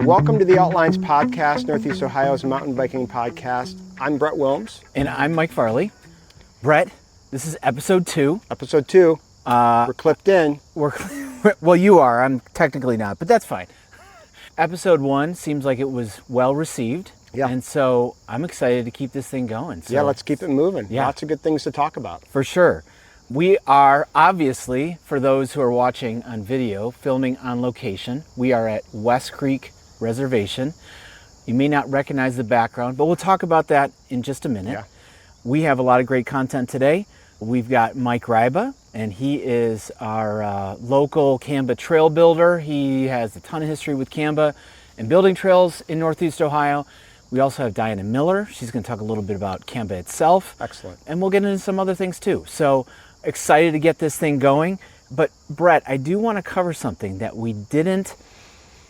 Welcome to the Outlines Podcast, Northeast Ohio's mountain biking podcast. I'm Brett Wilms. And I'm Mike Farley. Brett, this is episode 2. Episode 2. We're clipped in. Well, you are. I'm technically not, but that's fine. Episode 1 seems like it was well received. Yeah. And so I'm excited to keep this thing going. So, Yeah, let's keep it moving. Yeah. Lots of good things to talk about. For sure. We are obviously, for those who are watching on video, filming on location. We are at West Creek Reservation. You may not recognize the background, but we'll talk about that in just a minute. Yeah. We have a lot of great content today. We've got Mike Ryba, and he is our local CAMBA trail builder. He has a ton of history with CAMBA and building trails in Northeast Ohio. We also have Diana Miller. She's going to talk a little bit about CAMBA itself. Excellent. And we'll get into some other things too. So excited to get this thing going. But Brett, I do want to cover something that we didn't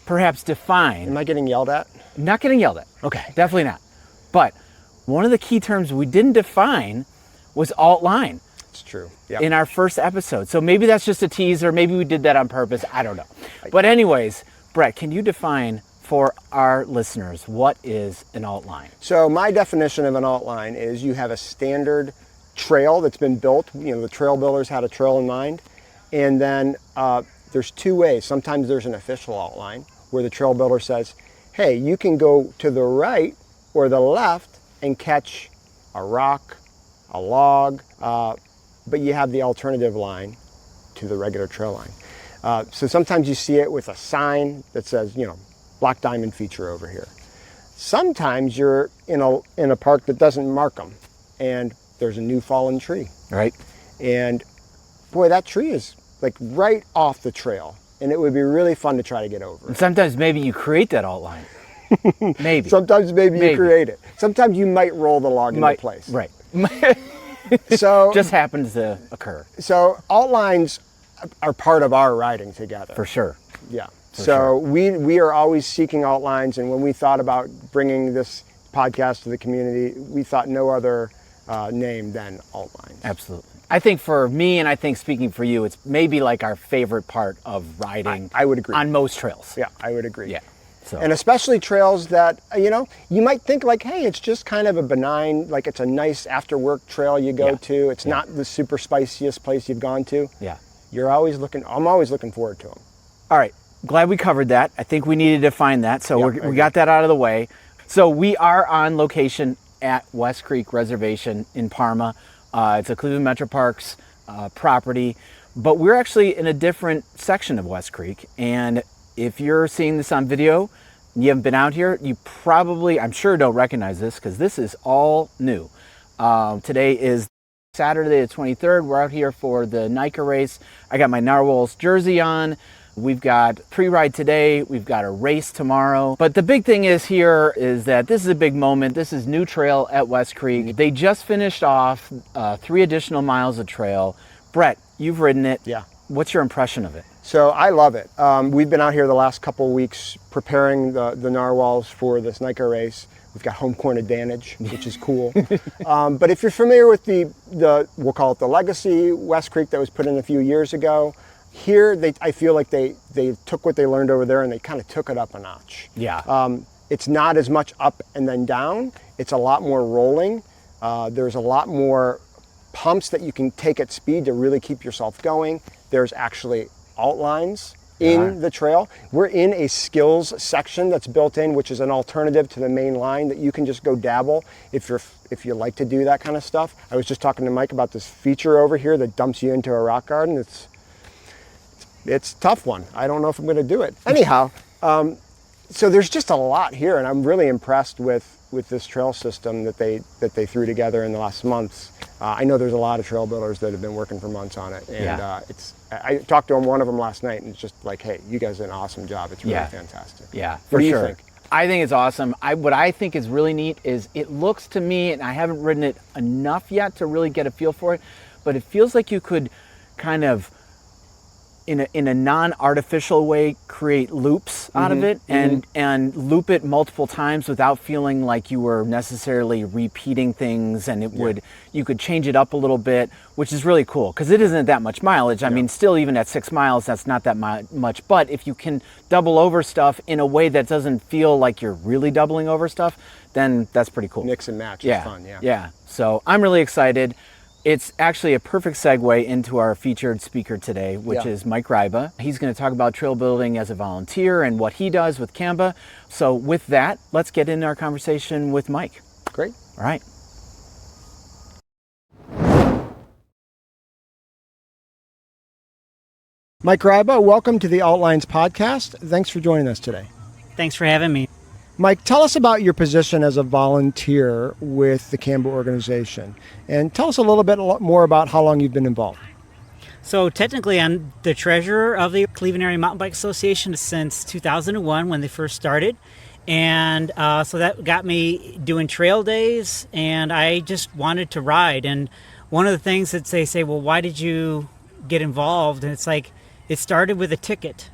perhaps define. Am I getting yelled at? Not getting yelled at. Okay. Definitely not. But one of the key terms we didn't define was alt line It's true. Yeah. in our first episode. So maybe that's just a teaser. Maybe we did that on purpose. I don't know. But anyways, Brett, can you define for our listeners what is an alt line? So my definition of an alt line is you have a standard trail that's been built. You know, the trail builders had a trail in mind. And then there's two ways. Sometimes there's an official alt line where the trail builder says, hey, you can go to the right or the left and catch a rock, a log, but you have the alternative line to the regular trail line. So sometimes you see it with a sign that says, you know, black diamond feature over here. Sometimes you're in a park that doesn't mark them, and there's a new fallen tree. Right? And boy, that tree is like right off the trail, and it would be really fun to try to get over And it. sometimes maybe you create that alt line. Maybe. Sometimes maybe you create it. Sometimes you might roll the log into place. Right. So Just happens to occur. So alt lines are part of our riding together. For sure. Yeah. For So sure. we are always seeking alt lines, and when we thought about bringing this podcast to the community, we thought no other name than alt lines. Absolutely. I think for me, and I think speaking for you, it's maybe like our favorite part of riding. I would agree. On most trails. Yeah, I would agree. Yeah. So. And especially trails that, you know, you might think like, hey, it's just kind of a benign, like it's a nice after work trail you go to. It's not the super spiciest place you've gone to. Yeah. I'm always looking forward to them. All right. Glad we covered that. I think we needed to define that. So we got that out of the way. So we are on location at West Creek Reservation in Parma. It's a Cleveland Metro Parks property, but we're actually in a different section of West Creek. And if you're seeing this on video and you haven't been out here, you probably, I'm sure, don't recognize this because this is all new. Today is Saturday the 23rd. We're out here for the NICA race. I got my Narwhals jersey on. We've got pre-ride today. We've got a race tomorrow. But the big thing is here is that this is a big moment. This is new trail at West Creek. They just finished off 3 additional miles of trail. Brett, you've ridden it. Yeah. What's your impression of it? So I love it. We've been out here the last couple of weeks preparing the Narwhals for this NICA race. We've got home court advantage, which is cool. But if you're familiar with the we'll call it the legacy West Creek that was put in a few years ago, here I feel like they took what they learned over there and they kind of took it up a notch. Yeah. It's not as much up and then down. It's a lot more rolling. There's a lot more pumps that you can take at speed to really keep yourself going. There's actually alt lines in the trail. We're in a skills section that's built in, which is an alternative to the main line that you can just go dabble if you like to do that kind of stuff. I was just talking to Mike about this feature over here that dumps you into a rock garden. It's a tough one. I don't know if I'm going to do it. Anyhow, so there's just a lot here, and I'm really impressed with this trail system that they threw together in the last months. I know there's a lot of trail builders that have been working for months on it, and I talked to one of them last night, and it's just like, hey, you guys did an awesome job. It's really fantastic. Yeah, What for do you sure. think? I think it's awesome. What I think is really neat is it looks to me, and I haven't ridden it enough yet to really get a feel for it, but it feels like you could kind of in a non-artificial way, create loops out of it and loop it multiple times without feeling like you were necessarily repeating things, and you could change it up a little bit, which is really cool because it isn't that much mileage. I mean, still, even at 6 miles, that's not that much. But if you can double over stuff in a way that doesn't feel like you're really doubling over stuff, then that's pretty cool. Mix and match is fun, Yeah, so I'm really excited. It's actually a perfect segue into our featured speaker today, which is Mike Ryba. He's going to talk about trail building as a volunteer and what he does with CAMBA. So with that, let's get into our conversation with Mike. Great. All right. Mike Ryba, welcome to the Outlines podcast. Thanks for joining us today. Thanks for having me. Mike, tell us about your position as a volunteer with the CAMBA organization, and tell us a little bit more about how long you've been involved. So technically, I'm the treasurer of the Cleveland Area Mountain Bike Association since 2001 when they first started. And so that got me doing trail days, and I just wanted to ride. And one of the things that they say, well, why did you get involved? And it's like, it started with a ticket.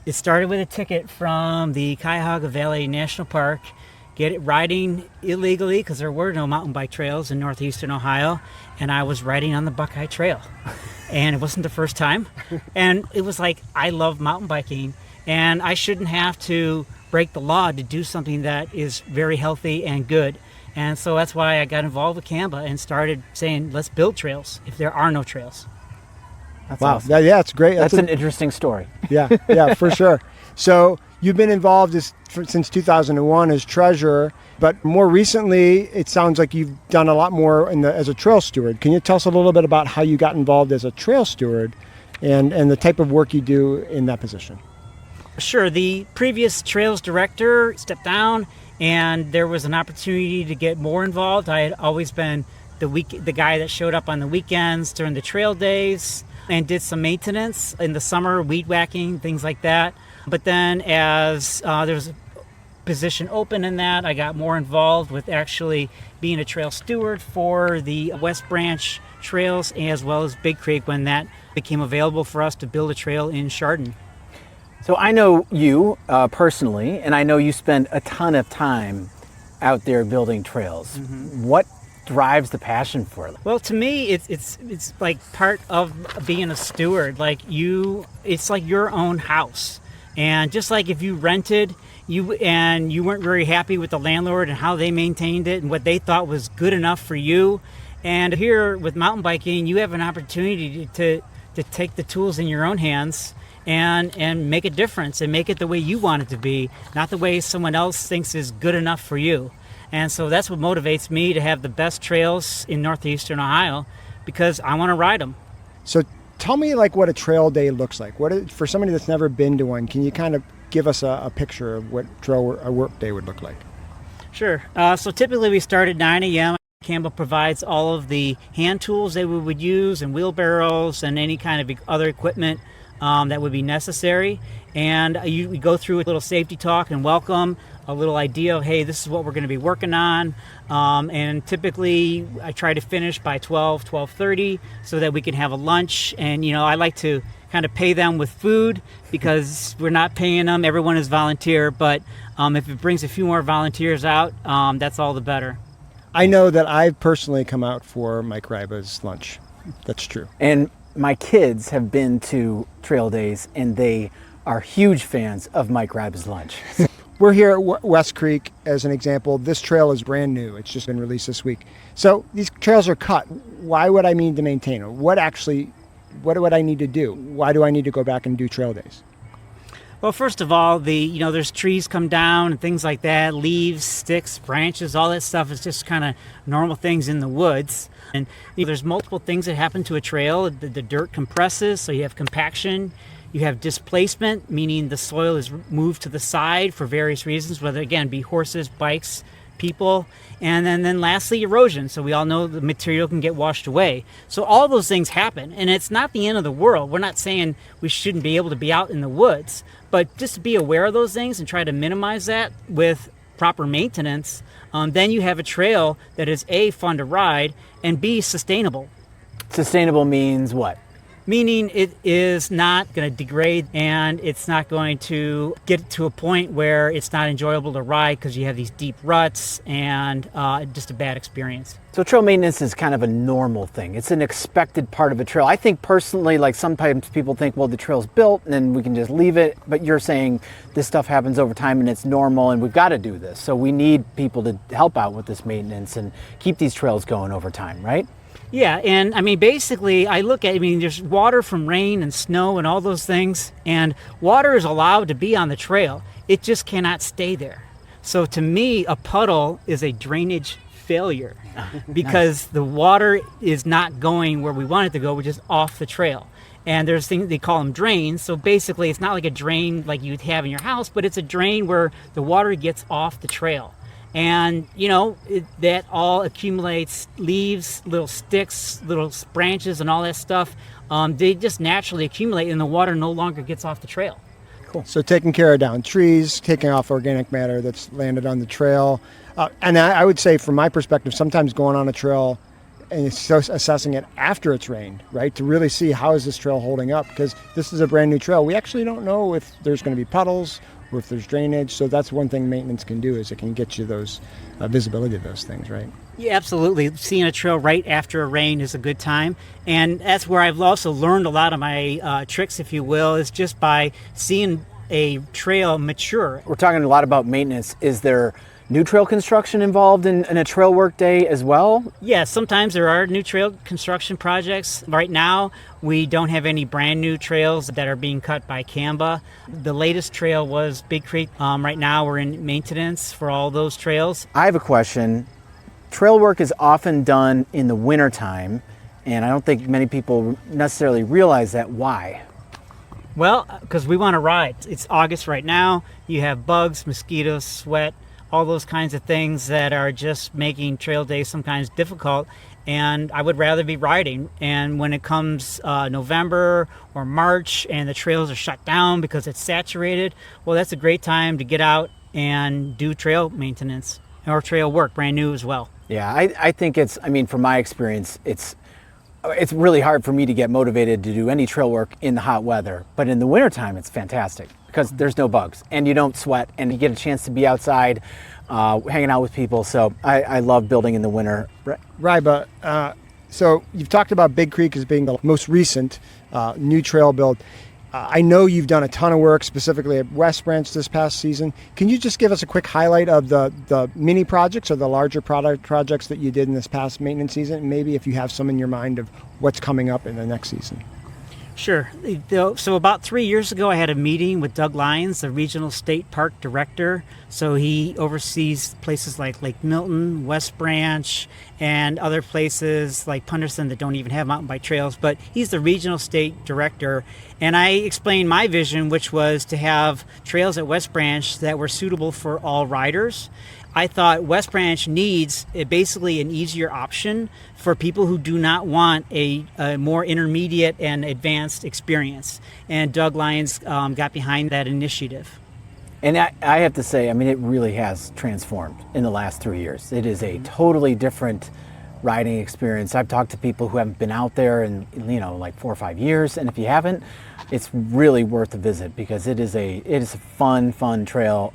It started with a ticket from the Cuyahoga Valley National Park, riding illegally because there were no mountain bike trails in northeastern Ohio, and I was riding on the Buckeye Trail. And it wasn't the first time. And it was like, I love mountain biking, and I shouldn't have to break the law to do something that is very healthy and good. And so that's why I got involved with CAMBA and started saying, let's build trails if there are no trails. That's wow. Awesome. Yeah, it's great. That's an interesting story. Yeah, for sure. So you've been involved since 2001 as treasurer, but more recently, it sounds like you've done a lot more as a trail steward. Can you tell us a little bit about how you got involved as a trail steward and the type of work you do in that position? Sure. The previous trails director stepped down, and there was an opportunity to get more involved. I had always been the guy that showed up on the weekends during the trail days and did some maintenance in the summer, weed whacking, things like that. But then as there was a position open in that, I got more involved with actually being a trail steward for the West Branch trails as well as Big Creek when that became available for us to build a trail in Chardon. So I know you personally, and I know you spend a ton of time out there building trails. What drives the passion for it? Well, to me, it's like part of being a steward. Like it's like your own house. And just like if you rented, you weren't very happy with the landlord and how they maintained it and what they thought was good enough for you. And here with mountain biking, you have an opportunity to take the tools in your own hands and make a difference and make it the way you want it to be, not the way someone else thinks is good enough for you. And so that's what motivates me to have the best trails in northeastern Ohio, because I want to ride them. So tell me what a trail day looks like. For somebody that's never been to one, can you kind of give us a picture of what a work day would look like? Sure. So typically we start at 9 a.m. CAMBA provides all of the hand tools that we would use and wheelbarrows and any kind of other equipment that would be necessary. And we go through a little safety talk and welcome, a little idea of, hey, this is what we're going to be working on. And typically I try to finish by 12:30 so that we can have a lunch. And, I like to kind of pay them with food because we're not paying them. Everyone is volunteer. But if it brings a few more volunteers out, that's all the better. I know that I've personally come out for Mike Ryba's lunch. That's true. And my kids have been to trail days, and they are huge fans of Mike Ryba's lunch. We're here at West Creek as an example. This trail is brand new. It's just been released this week. So these trails are cut. Why would I need to maintain them? What would I need to do? Why do I need to go back and do trail days? Well, first of all, there's trees come down and things like that, leaves, sticks, branches, all that stuff is just kind of normal things in the woods. And there's multiple things that happen to a trail. The dirt compresses, so you have compaction. You have displacement, meaning the soil is moved to the side for various reasons, whether, again, be horses, bikes, people. And then lastly, erosion. So we all know the material can get washed away. So all those things happen, and it's not the end of the world. We're not saying we shouldn't be able to be out in the woods, but just to be aware of those things and try to minimize that with proper maintenance. Then you have a trail that is A, fun to ride, and B, sustainable. Sustainable means what? meaning it is not going to degrade and it's not going to get to a point where it's not enjoyable to ride because you have these deep ruts and just a bad experience. So trail maintenance is kind of a normal thing. It's an expected part of a trail. I think personally, like sometimes people think, well, the trail's built and then we can just leave it. But you're saying this stuff happens over time and it's normal and we've got to do this. So we need people to help out with this maintenance and keep these trails going over time, right? Yeah, and I mean, basically, there's water from rain and snow and all those things, and water is allowed to be on the trail. It just cannot stay there. So to me, a puddle is a drainage failure because the water is not going where we want it to go, which is off the trail. And there's things, they call them drains. So basically, it's not like a drain like you'd have in your house, but it's a drain where the water gets off the trail. And, that all accumulates leaves, little sticks, little branches, and all that stuff. They just naturally accumulate, and the water no longer gets off the trail. Cool. So taking care of down trees, taking off organic matter that's landed on the trail. And I would say, from my perspective, sometimes going on a trail and assessing it after it's rained, right, to really see how is this trail holding up, because this is a brand new trail. We actually don't know if there's going to be puddles or if there's drainage. So that's one thing maintenance can do, is it can get you those visibility of those things, right? Yeah, absolutely. Seeing a trail right after a rain is a good time. And that's where I've also learned a lot of my tricks, if you will, is just by seeing a trail mature. We're talking a lot about maintenance. Is there new trail construction involved in a trail work day as well? Yeah, sometimes there are new trail construction projects. Right now, we don't have any brand new trails that are being cut by CAMBA. The latest trail was Big Creek. Right now, we're in maintenance for all those trails. I have a question. Trail work is often done in the wintertime, and I don't think many people necessarily realize that. Why? Well, because we want to ride. It's August right now. You have bugs, mosquitoes, sweat, all those kinds of things that are just making trail days sometimes difficult. And I would rather be riding. And when it comes November or March and the trails are shut down because it's saturated, well, that's a great time to get out and do trail maintenance or trail work, brand new as well. Yeah, I think from my experience, it's really hard for me to get motivated to do any trail work in the hot weather. But in the wintertime, it's fantastic because there's no bugs and you don't sweat and you get a chance to be outside hanging out with people. So I love building in the winter. Ryba, so you've talked about Big Creek as being the most recent new trail build. I know you've done a ton of work specifically at West Branch this past season. Can you just give us a quick highlight of the mini projects or the larger projects that you did in this past maintenance season? And maybe if you have some in your mind of what's coming up in the next season. Sure. So about 3 years ago, I had a meeting with Doug Lyons, the Regional State Park Director. So he oversees places like Lake Milton, West Branch, and other places like Punderson that don't even have mountain bike trails. But he's the Regional State Director. And I explained my vision, which was to have trails at West Branch that were suitable for all riders. I thought West Branch needs basically an easier option for people who do not want a more intermediate and advanced experience. And Doug Lyons got behind that initiative. And I have to say, it really has transformed in the last 3 years. It is a totally different riding experience. I've talked to people who haven't been out there in like 4 or 5 years, and if you haven't, it's really worth a visit because it is a fun trail.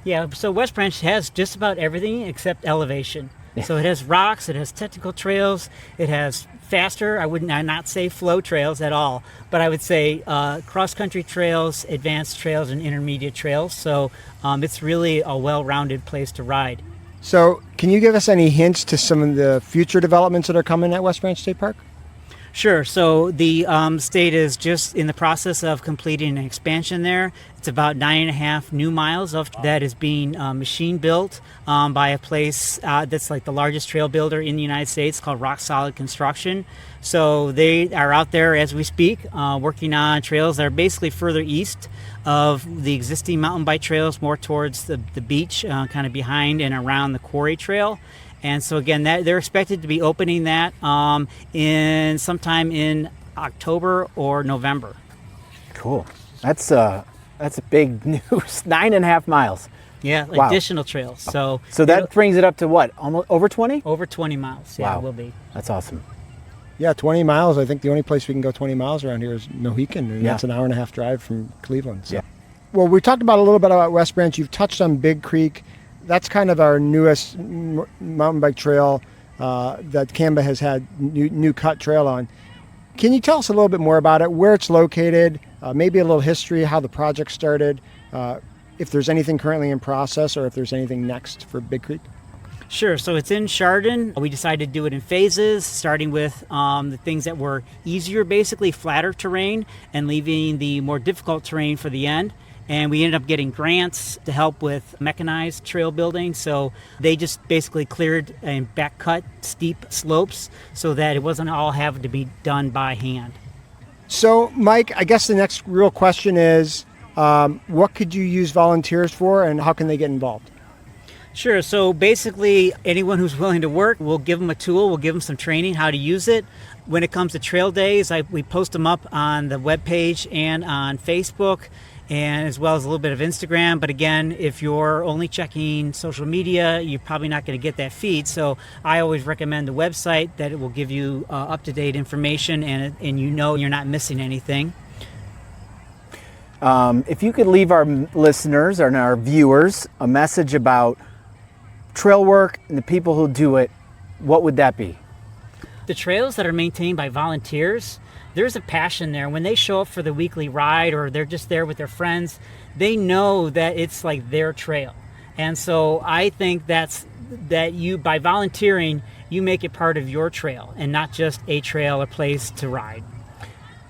Yeah, so West Branch has just about everything except elevation. So it has rocks, it has technical trails, it has faster, I would not say flow trails at all, but I would say cross-country trails, advanced trails, and intermediate trails. So it's really a well-rounded place to ride. So can you give us any hints to some of the future developments that are coming at West Branch State Park? Sure. So the state is just in the process of completing an expansion there. It's about 9.5 new miles of that is being machine built by a place that's like the largest trail builder in the United States called Rock Solid Construction. So they are out there as we speak working on trails that are basically further east of the existing mountain bike trails, more towards the beach, kind of behind and around the quarry trail. And so again, they're expected to be opening that in sometime in October or November. Cool. That's a big news. 9.5 miles. Yeah, wow. Additional trails. So that brings it up to what? Almost over 20? Over 20 miles. Yeah, wow. It will be. That's awesome. Yeah, 20 miles. I think the only place we can go 20 miles around here is Mohican, and that's an hour and a half drive from Cleveland. So. Yeah. Well, we talked about a little bit about West Branch. You've touched on Big Creek. That's kind of our newest mountain bike trail that CAMBA has had new cut trail on. Can you tell us a little bit more about it, where it's located, maybe a little history, how the project started, if there's anything currently in process or if there's anything next for Big Creek? Sure. So it's in Chardon. We decided to do it in phases, starting with the things that were easier, basically flatter terrain, and leaving the more difficult terrain for the end. And we ended up getting grants to help with mechanized trail building. So they just basically cleared and back cut steep slopes so that it wasn't all having to be done by hand. So, Mike, I guess the next real question is, what could you use volunteers for, and how can they get involved? Sure. So basically, anyone who's willing to work, we'll give them a tool, we'll give them some training how to use it. When it comes to trail days, we post them up on the webpage and on Facebook, and as well as a little bit of Instagram. But again, if you're only checking social media, you're probably not going to get that feed. So I always recommend the website, that it will give you up-to-date information, and you know you're not missing anything. If you could leave our listeners and our viewers a message about trail work and the people who do it, what would that be? The trails that are maintained by volunteers, there's a passion there. When they show up for the weekly ride or they're just there with their friends, they know that it's like their trail. And so I think that you, by volunteering, you make it part of your trail and not just a trail or place to ride.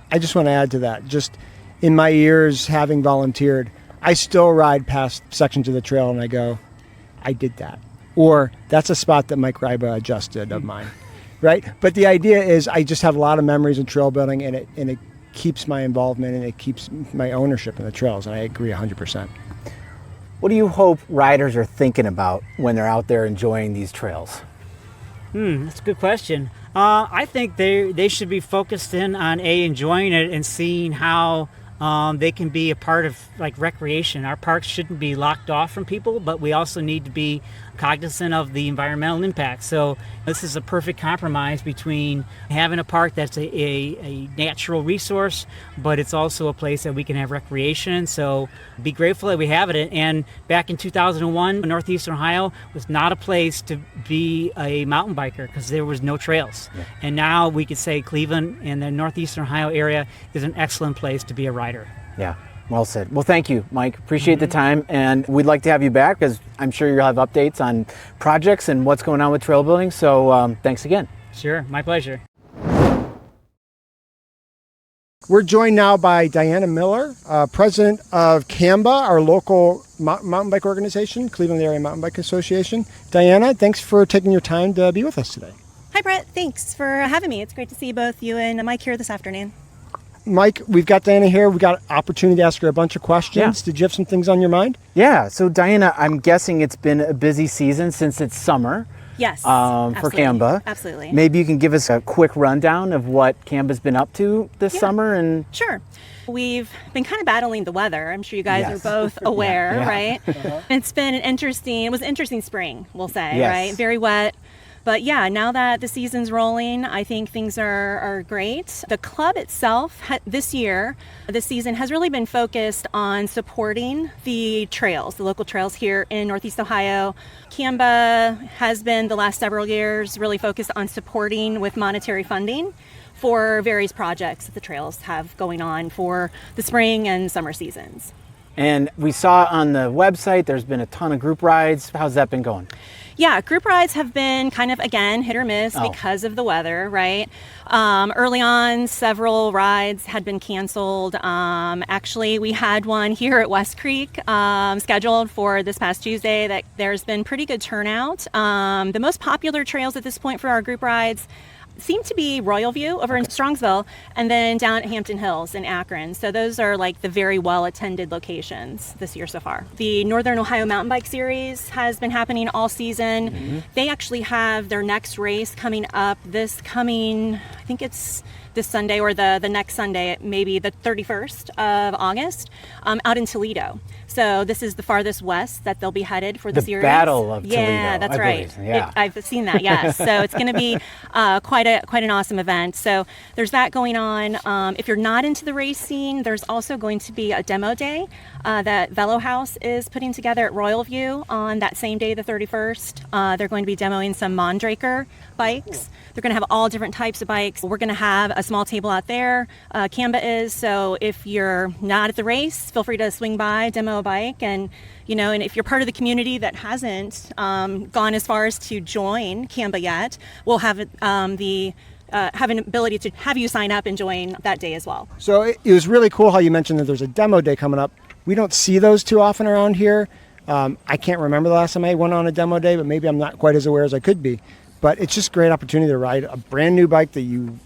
I just want to add to that. Just in my years having volunteered, I still ride past sections of the trail and I go, I did that. Or that's a spot that Mike Ryba adjusted of mine. Right? But the idea is I just have a lot of memories of trail building, and it keeps my involvement and it keeps my ownership in the trails, and I agree 100%. What do you hope riders are thinking about when they're out there enjoying these trails? That's a good question. I think they should be focused in on enjoying it and seeing how they can be a part of like recreation. Our parks shouldn't be locked off from people, but we also need to be cognizant of the environmental impact. So this is a perfect compromise between having a park that's a natural resource, but it's also a place that we can have recreation. So be grateful that we have it. And back in 2001, Northeastern Ohio was not a place to be a mountain biker because there was no trails. Yeah. And now we could say Cleveland and the Northeastern Ohio area is an excellent place to be a rider. Yeah. Well said. Well, thank you, Mike. Appreciate the time, and we'd like to have you back because I'm sure you'll have updates on projects and what's going on with trail building. So thanks again. Sure. My pleasure. We're joined now by Diana Miller, president of CAMBA, our local mountain bike organization, Cleveland Area Mountain Bike Association. Diana, thanks for taking your time to be with us today. Hi, Brett. Thanks for having me. It's great to see both you and Mike here this afternoon. Mike, we've got Diana here. We've got an opportunity to ask her a bunch of questions. Yeah. Did you have some things on your mind? Yeah. So, Diana, I'm guessing it's been a busy season since it's summer. Yes, for CAMBA. Absolutely. Maybe you can give us a quick rundown of what CAMBA's been up to this summer. And Sure. We've been kind of battling the weather. I'm sure you guys are both aware, right? It's been it was an interesting spring, we'll say, right? Very wet. But yeah, now that the season's rolling, I think things are great. The club itself this season has really been focused on supporting the trails, the local trails here in Northeast Ohio. CAMBA has been the last several years really focused on supporting with monetary funding for various projects that the trails have going on for the spring and summer seasons. And we saw on the website there's been a ton of group rides. How's that been going? Yeah, group rides have been kind of, again, hit or miss because of the weather, right? Early on, several rides had been canceled. Actually, we had one here at West Creek scheduled for this past Tuesday that there's been pretty good turnout. The most popular trails at this point for our group rides seem to be Royal View over in Strongsville and then down at Hampton Hills in Akron. So those are like the very well attended locations this year so far. The Northern Ohio Mountain Bike Series has been happening all season. They actually have their next race coming up I think it's this Sunday or the next Sunday, maybe the 31st of August, out in Toledo. So this is the farthest west that they'll be headed for the series. The Battle of Toledo. Yeah, that's right. Yeah. I've seen that, yes. So it's going to be quite an awesome event. So there's that going on. If you're not into the race scene, there's also going to be a demo day that Velo House is putting together at Royal View on that same day, the 31st. They're going to be demoing some Mondraker bikes. They're going to have all different types of bikes. We're going to have a small table out there. CAMBA is, so if you're not at the race, feel free to swing by, demo a bike, and and if you're part of the community that hasn't gone as far as to join CAMBA yet, we'll have have an ability to have you sign up and join that day as well. So it was really cool how you mentioned that there's a demo day coming up. We don't see those too often around here. I can't remember the last time I went on a demo day, but maybe I'm not quite as aware as I could be. But it's just a great opportunity to ride a brand new bike that you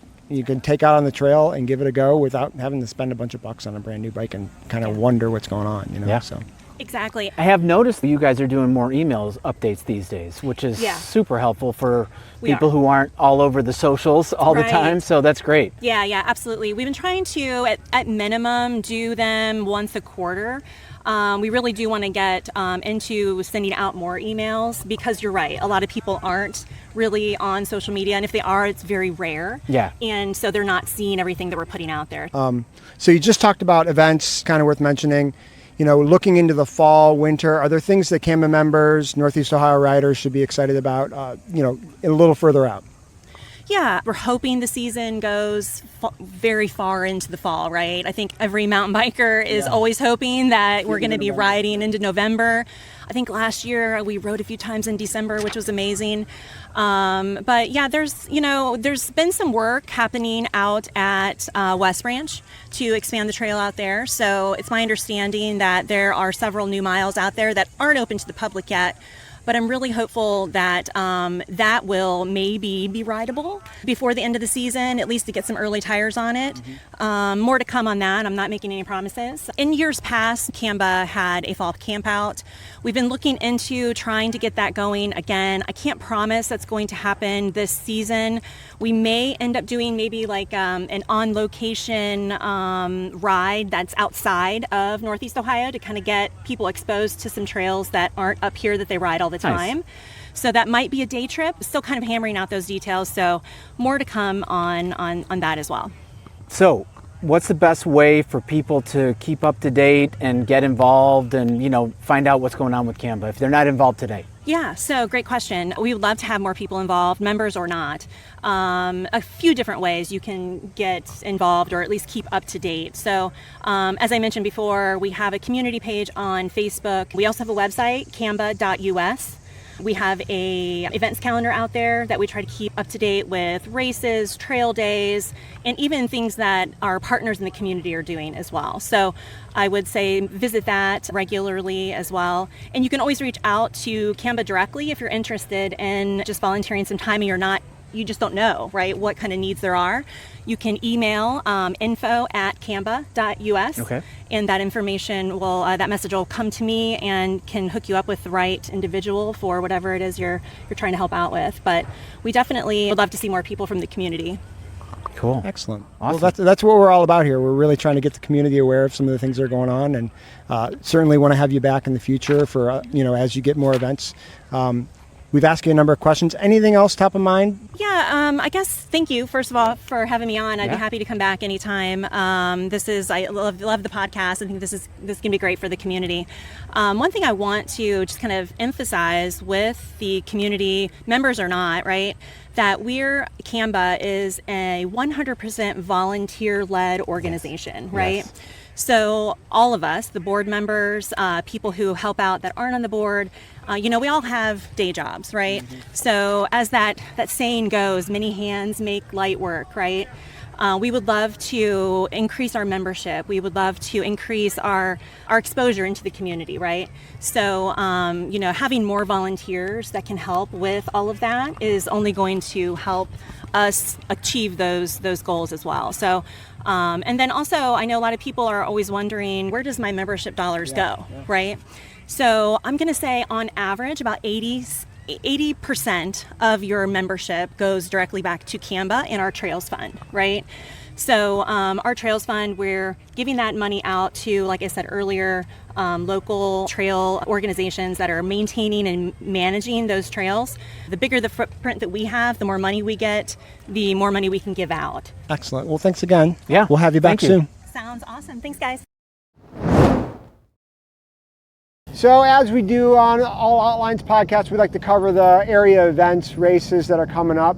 can take out on the trail and give it a go without having to spend a bunch of bucks on a brand new bike and kind of wonder what's going on, Yeah. So. Exactly. I have noticed that you guys are doing more emails updates these days, which is super helpful for people who aren't all over the socials all the time. So that's great. Yeah, absolutely. We've been trying to, at minimum, do them once a quarter. We really do want to get into sending out more emails because you're right. A lot of people aren't really on social media, and if they are, it's very rare. Yeah. And so they're not seeing everything that we're putting out there. So you just talked about events, kind of worth mentioning. Looking into the fall, winter, are there things that CAMBA members, Northeast Ohio riders should be excited about, a little further out? Yeah, we're hoping the season goes very far into the fall, right? I think every mountain biker is always hoping that we're going to be riding into November. I think last year we rode a few times in December, which was amazing. But yeah, there's been some work happening out at West Branch to expand the trail out there. So it's my understanding that there are several new miles out there that aren't open to the public yet. But I'm really hopeful that that will maybe be rideable before the end of the season, at least to get some early tires on it. More to come on that. I'm not making any promises. In years past, CAMBA had a fall camp out. We've been looking into trying to get that going again. I can't promise that's going to happen this season. We may end up doing maybe like an on-location ride that's outside of Northeast Ohio to kind of get people exposed to some trails that aren't up here that they ride all the time. Nice. So that might be a day trip. Still kind of hammering out those details. So more to come on that as well. So what's the best way for people to keep up to date and get involved and, find out what's going on with CAMBA if they're not involved today? Yeah, so great question. We would love to have more people involved, members or not. A few different ways you can get involved or at least keep up to date. So as I mentioned before, we have a community page on Facebook. We also have a website, camba.us. We have a events calendar out there that we try to keep up to date with races, trail days, and even things that our partners in the community are doing as well. So I would say visit that regularly as well. And you can always reach out to CAMBA directly if you're interested in just volunteering some time and you just don't know, right, what kind of needs there are. You can email info@camba.us, and that information that message will come to me and can hook you up with the right individual for whatever it is you're trying to help out with. But we definitely would love to see more people from the community. Cool. Excellent. Awesome. Well, that's what we're all about here. We're really trying to get the community aware of some of the things that are going on, and certainly want to have you back in the future for as you get more events. We've asked you a number of questions. Anything else top of mind? Yeah, I guess thank you, first of all, for having me on. I'd be happy to come back anytime. I love the podcast. I think this can be great for the community. One thing I want to just kind of emphasize with the community, members or not, right, that CAMBA is a 100% volunteer-led organization, right? Yes. So all of us, the board members, people who help out that aren't on the board, we all have day jobs, right? Mm-hmm. So as that saying goes, many hands make light work, right? We would love to increase our membership. We would love to increase our exposure into the community, right? So, having more volunteers that can help with all of that is only going to help us achieve those goals as well. So, and then also, I know a lot of people are always wondering, where does my membership dollars go, right? So I'm going to say on average, about 80% of your membership goes directly back to CAMBA and our Trails Fund, right? So our Trails Fund, we're giving that money out to, like I said earlier, local trail organizations that are maintaining and managing those trails. The bigger the footprint that we have, the more money we get, the more money we can give out. Excellent. Well, thanks again. Yeah. We'll have you back soon. Sounds awesome. Thanks, guys. So as we do on all Outlines podcasts, we like to cover the area events, races that are coming up.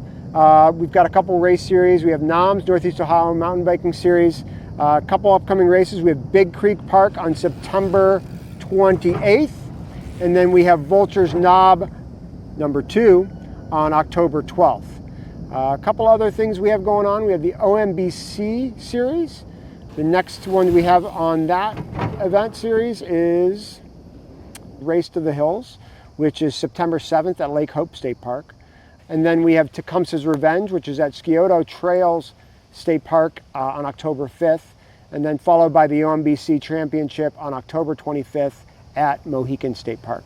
We've got a couple race series. We have NOMS, Northeast Ohio Mountain Biking Series. A couple upcoming races. We have Big Creek Park on September 28th. And then we have Vulture's Knob number 2 on October 12th. A couple other things we have going on. We have the OMBC series. The next one we have on that event series is Race to the Hills, which is September 7th at Lake Hope State Park. And then we have Tecumseh's Revenge, which is at Scioto Trails State Park on October 5th, and then followed by the OMBC Championship on October 25th at Mohican State Park.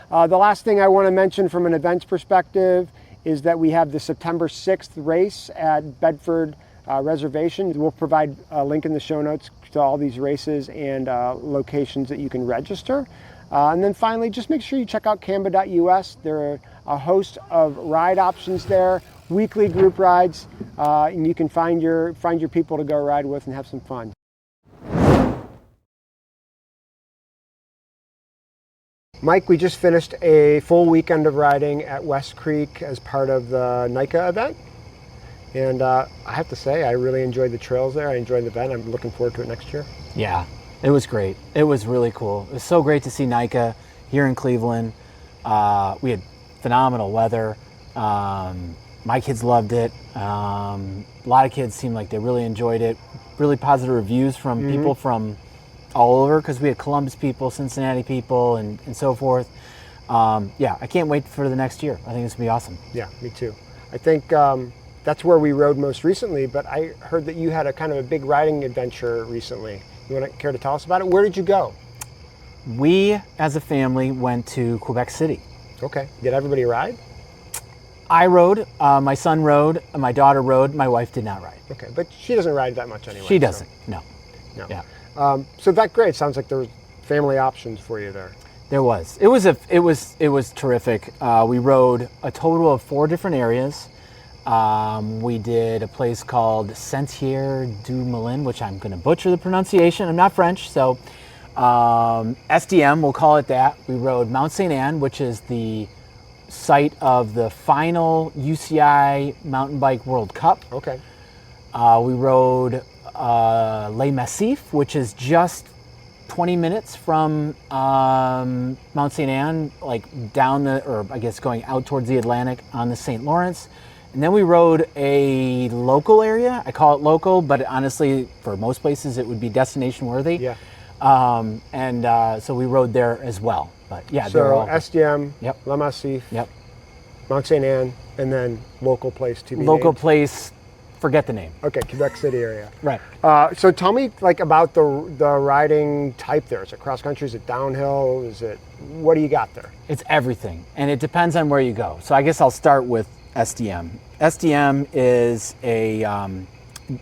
The last thing I want to mention from an events perspective is that we have the September 6th race at Bedford Reservation. We'll provide a link in the show notes to all these races and locations that you can register. And then finally, just make sure you check out CAMBA.us. There are a host of ride options there, weekly group rides, and you can find your people to go ride with and have some fun. Mike, we just finished a full weekend of riding at West Creek as part of the NICA event. And I have to say, I really enjoyed the trails there. I enjoyed the event. I'm looking forward to it next year. Yeah, it was great. It was really cool. It was so great to see NICA here in Cleveland. We had phenomenal weather. My kids loved it. A lot of kids seemed like they really enjoyed it. Really positive reviews from people from all over, because we had Columbus people, Cincinnati people, and so forth. Yeah, I can't wait for the next year. I think it's going to be awesome. Yeah, me too. I think that's where we rode most recently, but I heard that you had a kind of a big riding adventure recently. You want to care to tell us about it? Where did you go? We, as a family, went to Quebec City. Okay. Did everybody ride? I rode, my son rode, my daughter rode, my wife did not ride. Okay, but she doesn't ride that much anyway. She doesn't, so. No. Yeah. So that great. Sounds like there was family options for you there. There was. It was terrific. We rode a total of 4 different areas. We did a place called Sentier du Moulin, which I'm going to butcher the pronunciation. I'm not French, so SDM, we'll call it that. We rode Mount St. Anne, which is the site of the final UCI Mountain Bike World Cup. Okay. We rode Les Massifs, which is just 20 minutes from Mount St. Anne, like down or I guess going out towards the Atlantic on the St. Lawrence. And then we rode a local area. I call it local, but honestly, for most places, it would be destination worthy. Yeah. So we rode there as well. But yeah, so SDM, yep. Les Massifs, yep. Mount St. Anne, and then local place to be local named. Place, forget the name. Okay, Quebec City area. Right. So tell me about the riding type there. Is it cross country? Is it downhill? What do you got there? It's everything, and it depends on where you go. So I guess I'll start with SDM. SDM is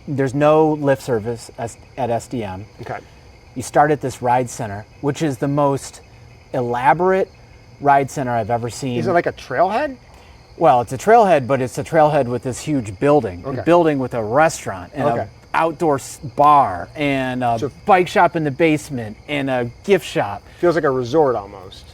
there's no lift service at SDM. Okay. You start at this ride center, which is the most elaborate ride center I've ever seen. Is it like a trailhead? Well, it's a trailhead, but it's a trailhead with this huge building. Okay. A building with a restaurant and an outdoor bar and a bike shop in the basement and a gift shop. Feels like a resort almost.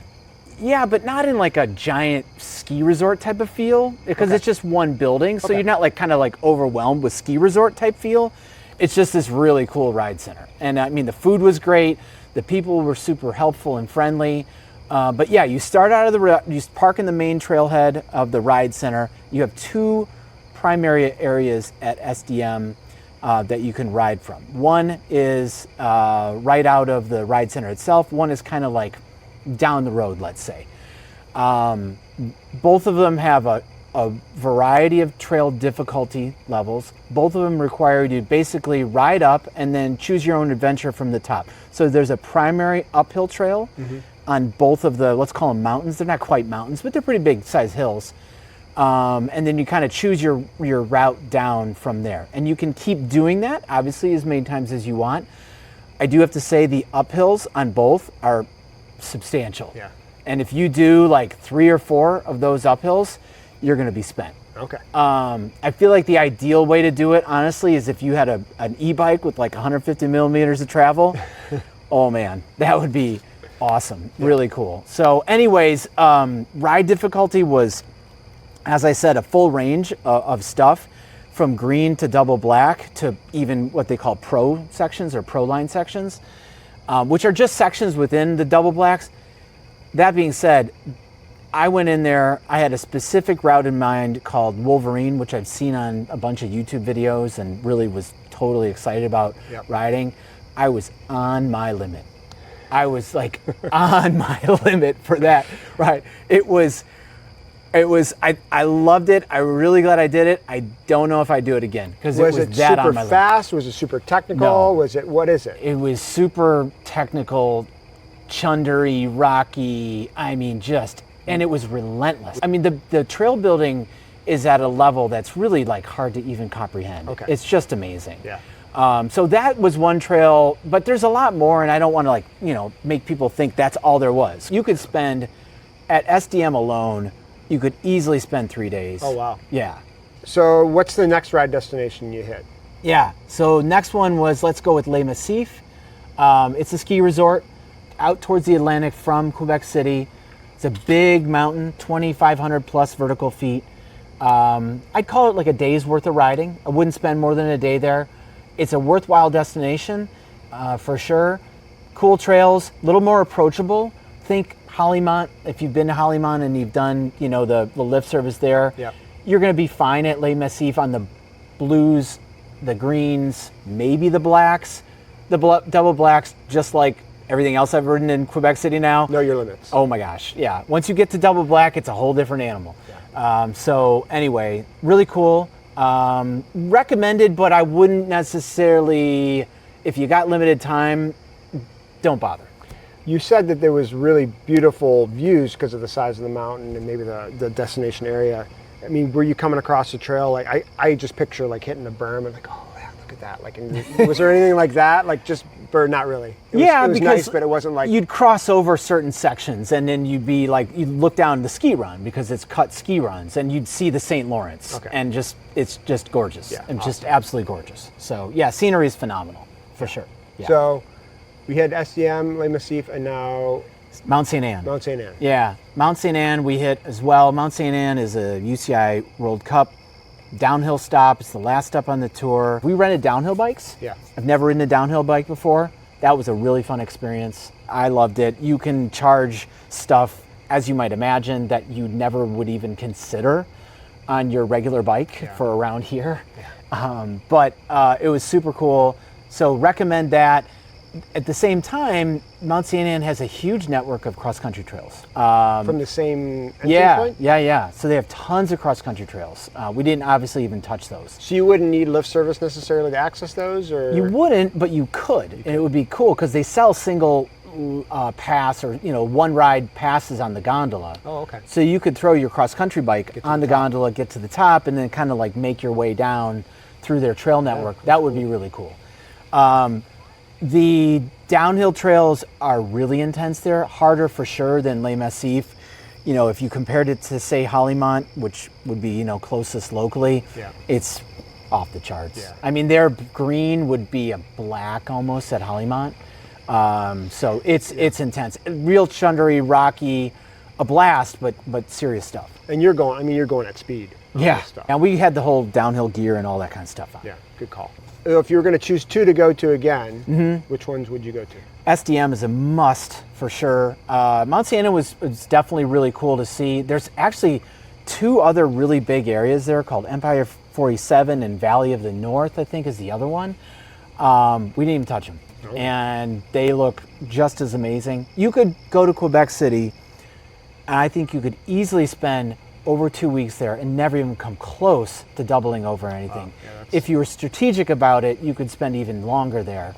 Yeah, but not in like a giant ski resort type of feel, because it's just one building, so you're not kind of overwhelmed with ski resort type feel. It's just this really cool ride center. And I mean, the food was great, the people were super helpful and friendly. But yeah, you start out of you park in the main trailhead of the ride center. You have 2 primary areas at SDM that you can ride from. One is right out of the ride center itself. One is kind of like down the road, let's say. Both of them have a variety of trail difficulty levels. Both of them require you to basically ride up and then choose your own adventure from the top. So there's a primary uphill trail on both of the, let's call them mountains. They're not quite mountains, but they're pretty big size hills. And then you kind of choose your route down from there. And you can keep doing that, obviously, as many times as you want. I do have to say the uphills on both are substantial. Yeah. And if you do like 3 or 4 of those uphills, you're going to be spent. Okay. I feel like the ideal way to do it, honestly, is if you had an e-bike with like 150 millimeters of travel. Oh man, that would be awesome. Yeah. Really cool. So anyways, ride difficulty was, as I said, a full range of stuff, from green to double black to even what they call pro sections or pro line sections, which are just sections within the double blacks. That being said, I went in there, I had a specific route in mind called Wolverine, which I've seen on a bunch of YouTube videos and really was totally excited about riding. I was on my limit. I was like on my limit for that, right? I loved it. I'm really glad I did it. I don't know if I'd do it again because it was that on my limit. Was it super fast? Was it super technical? No. What is it? It was super technical, chundery, rocky. I mean, and it was relentless. I mean, the trail building is at a level that's really like hard to even comprehend. Okay. It's just amazing. Yeah. So that was one trail, but there's a lot more, and I don't want to make people think that's all there was. You could spend, at SDM alone, you could easily spend 3 days. Oh, wow. Yeah. So what's the next ride destination you hit? Yeah. So next one was, let's go with Les Massifs. It's a ski resort out towards the Atlantic from Quebec City. It's a big mountain, 2,500 plus vertical feet. I'd call it like a day's worth of riding. I wouldn't spend more than a day there. It's a worthwhile destination, for sure. Cool trails, a little more approachable. Think Hollymont. If you've been to Hollymont and you've done, the lift service there, you're going to be fine at Les Massifs on the blues, the greens, maybe the blacks. The double blacks, just like everything else I've ridden in Quebec City now. Know your limits. Oh my gosh, yeah. Once you get to double black, it's a whole different animal. Yeah. So anyway, really cool. Recommended, but I wouldn't necessarily, if you got limited time, don't bother. You said that there was really beautiful views because of the size of the mountain and maybe the destination area. I mean, were you coming across the trail? Like I just picture like hitting a berm and like, oh yeah, look at that. Like, was there anything like that? Like just, or not really? It was because nice, but it wasn't like... You'd cross over certain sections and then you'd be like, you'd look down the ski run because it's cut ski runs and you'd see the St. Lawrence. Okay. And it's just gorgeous. Yeah, and awesome. Just absolutely gorgeous. So yeah, scenery is phenomenal for sure. Yeah. So we had SDM, Les Massifs, and now... Mount St. Anne. Mount St. Anne. Yeah, Mount St. Anne we hit as well. Mount St. Anne is a UCI World Cup downhill stop. It's the last stop on the tour. We rented downhill bikes. Yeah. I've never ridden a downhill bike before. That was a really fun experience. I loved it. You can charge stuff, as you might imagine, that you never would even consider on your regular bike for around here. Yeah. But it was super cool. So recommend that. At the same time, Mount St. Anne has a huge network of cross-country trails. From the same entrance point? Yeah. So they have tons of cross-country trails. We didn't obviously even touch those. So you wouldn't need lift service necessarily to access those? Or You wouldn't, but you could. And it would be cool because they sell single pass or one ride passes on the gondola. Oh, okay. So you could throw your cross-country bike on the gondola, get to the top, and then kind of like make your way down through their trail network. Yeah, that would be really cool. The downhill trails are really intense there, harder for sure than Les Massifs. If you compared it to, say, Hollymont, which would be, closest locally, it's off the charts. Yeah. I mean, their green would be a black almost at Hollymont. So it's intense. Real chundery, rocky, a blast, but serious stuff. And you're going at speed. Yeah. And we had the whole downhill gear and all that kind of stuff on. Yeah, good call. If you were going to choose 2 to go to again, which ones would you go to? SDM is a must for sure. Mount St. Anne was definitely really cool to see. There's actually 2 other really big areas there called Empire 47 and Valley of the North, I think is the other one. We didn't even touch them. Oh. And they look just as amazing. You could go to Quebec City and I think you could easily spend over 2 weeks there and never even come close to doubling over anything. If you were strategic about it, you could spend even longer there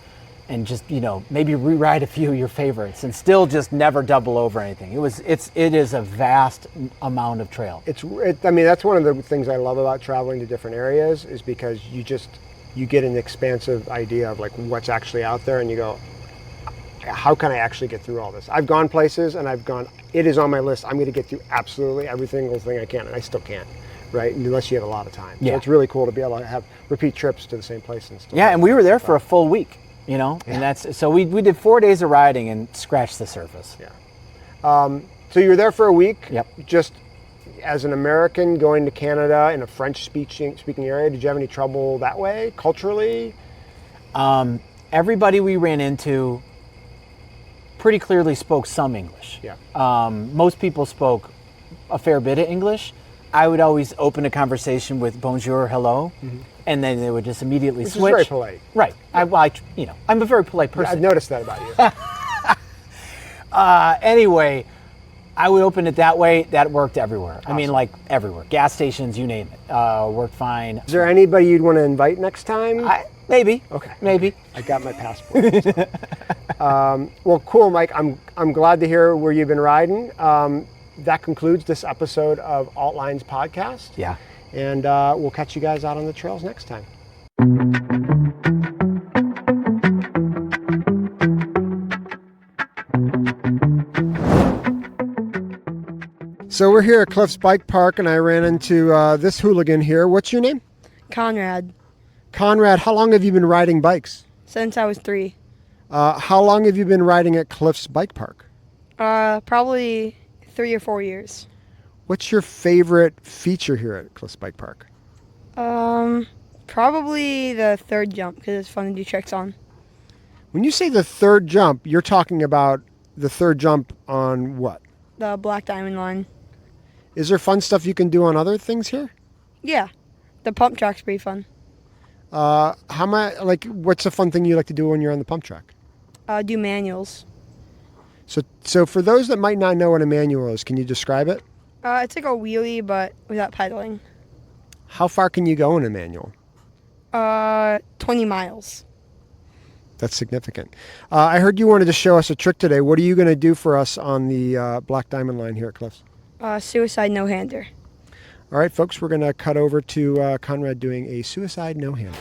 and just, maybe rewrite a few of your favorites and still just never double over anything. It is a vast amount of trail. That's one of the things I love about traveling to different areas, is because you get an expansive idea of like what's actually out there, and you go, how can I actually get through all this? I've gone places and it is on my list. I'm going to get through absolutely every single thing I can, and I still can't, right? Unless you have a lot of time. Yeah. So it's really cool to be able to have repeat trips to the same place and stuff. Yeah, and we were there for a full week, and so we did 4 days of riding and scratched the surface. Yeah. So you were there for a week. Yep. Just as an American going to Canada in a French-speaking area, did you have any trouble that way, culturally? Everybody we ran into pretty clearly spoke some English. Yeah. Most people spoke a fair bit of English. I would always open a conversation with bonjour, hello, and then they would just immediately switch. Which is very polite. Right. I'm a very polite person. I've noticed that about you. Anyway, I would open it that way. That worked everywhere. Awesome. I mean, like everywhere. Gas stations, you name it. Worked fine. Is there anybody you'd want to invite next time? Maybe. Okay. Maybe. I got my passport. So. Well, cool, Mike. I'm glad to hear where you've been riding. That concludes this episode of Alt Lines Podcast. Yeah. And we'll catch you guys out on the trails next time. So we're here at Cliffs Bike Park, and I ran into this hooligan here. What's your name? Conrad. Conrad, how long have you been riding bikes? Since I was 3. How long have you been riding at Cliffs Bike Park? Probably 3 or 4 years. What's your favorite feature here at Cliffs Bike Park? Probably the third jump, because it's fun to do tricks on. When you say the third jump, you're talking about the third jump on what? The Black Diamond line. Is there fun stuff you can do on other things here? Yeah. The pump track's pretty fun. What's a fun thing you like to do when you're on the pump track? Do manuals. So for those that might not know what a manual is, can you describe it? It's like a wheelie, but without pedaling. How far can you go in a manual? 20 miles. That's significant. I heard you wanted to show us a trick today. What are you going to do for us on the Black Diamond line here at Cliffs? Suicide no-hander. All right, folks, we're going to cut over to Conrad doing a suicide no-hander.